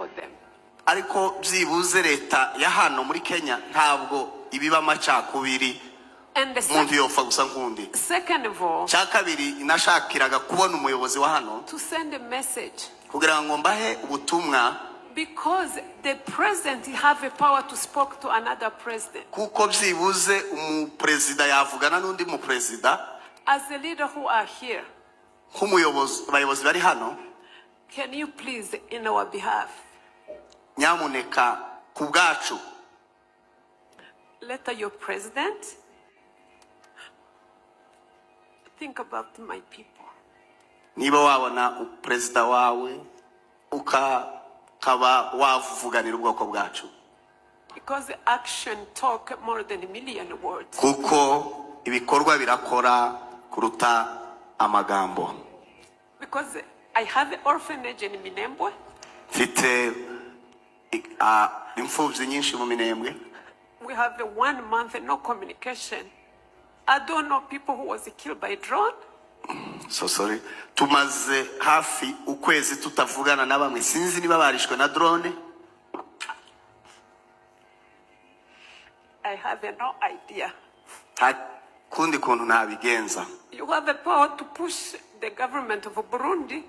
for them. ariko byibuze leta ya hano muri Kenya ntabwo ibiba amacakubiri umuntu yopfa gusa nkundi. Second of all, cya kabiri inashakiraga kubona umuyobozi wa hano to send a message, kugira ngo mbahe ubutumwa, because the president have a power to speak to another president. kuko byibuze umuperezida yavugana n'undi muperezida. As a leader who are here, abayobozi bari hano, can you please, in our behalf, nyamuneka ku bwacu, let your president think about my people. niba wabona perezida wawe ukaba wavuganira ubwoko bwacu, Because action talk more than a million words. kuko ibikorwa birakora kuruta amagambo. Because I have an orphanage in Minembwe. Mfite imfubyi nyinshi mu Minembwe. We have 1 month no communication. I don't know people who was killed by drone. So sorry. Tumaze hafi ukwezi tutavugana na bamwe, sinzi niba barishwe na drone. I have no idea. Kundi kuntu nabigenza. You have the power to push the government of Burundi.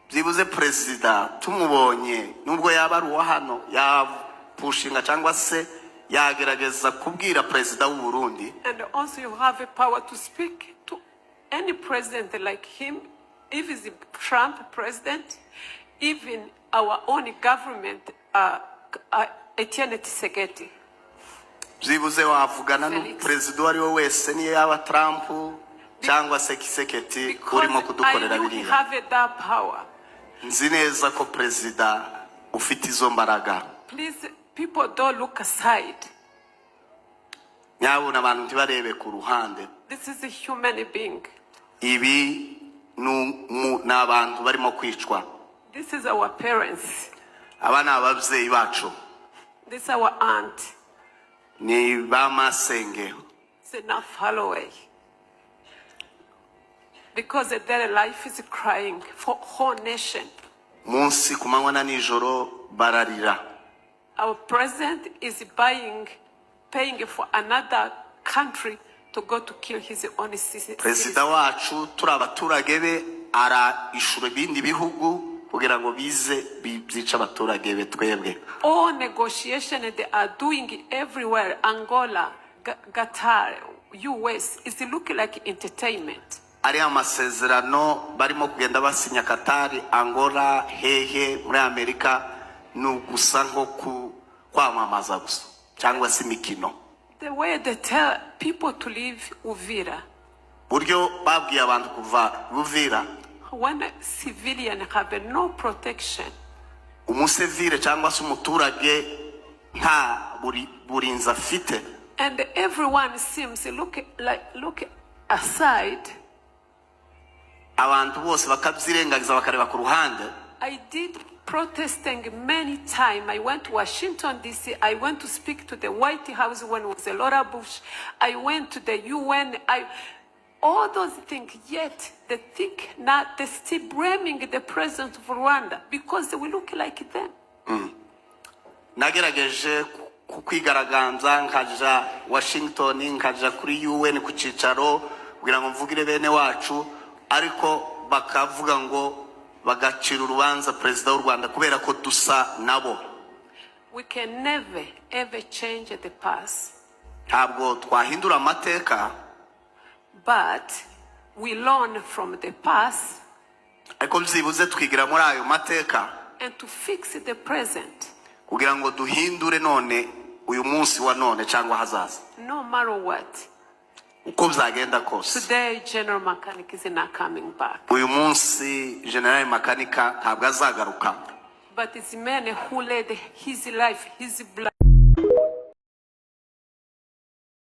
Byibuze perezida tumubonye nubwo yaba ari uwa hano yapushinga cyangwa se yagerageza kubwira perezida w'u Burundi. And also you have a power to speak to any president like him, if it's Trump president, even our own government, Etienne Tshisekedi. Byibuze wavugana n'umuperezida uwo ari we wese, niyo yaba Trump cyangwa se Tshisekedi urimo kudukorera biriya. Have that power. Nzi neza ko perezida ufite izo mbaraga. Please, people don't look aside. Nyabuna abantu ntibarebe ku ruhande. This is a human being. Ibi n'abantu barimo kwicwa. This is our parents. Aba ni ababyeyi bacu. This is our aunt. Ni bamasenge. It's not far away. Because their life is crying for whole nation. Munsi kumanywa na nijoro bararira. Our president is paying for another country to go to kill his own citizens. Perezida wacu turi abaturage be arishura ibindi bihugu kugira ngo bize byica abaturage be twebwe. All negotiation they are doing everywhere, Angola, Qatar, US, is looking like entertainment. Ari amasezerano barimo kugenda basinya Qatar, Angola, hehe muri Amerika nugusa nko kwamamaza gusa cyangwa se imikino. The way they tell people to leave Uvira. Buryo babwiye abantu kuva Uvira. When a civilian have no protection. Umusivile cyangwa se umuturage nta burinza afite. And everyone seems look aside. Abantu bose bakabyirengagiza bakareba ku ruhande. I did protesting many times. I went to Washington, D.C. I went to speak to the White House when it was Laura Bush. I went to the UN. All those things, yet they think not, they're still blaming the president of Rwanda because they will look like them. Nagerageje kwigaragaza nkaja Washington, nkaja kuri UN ku cicaro kugira ngo mvugire bene wacu, ariko bakavuga ngo bagacira urubanza perezida w'u Rwanda kubera ko dusa nabo. We can never ever change the past. Ntabwo twahindura amateka, but we learn from the past ariko byibuze twigira muri ayo mateka and to fix the present kugira ngo duhindure none uyu munsi wa none cyangwa hazaza. No matter what. Uko byagenda kose. Today General Mechanic is not coming back. Uyu munsi General Mechanic ntabwo azagaruka. But it's men who laid his life, his blood.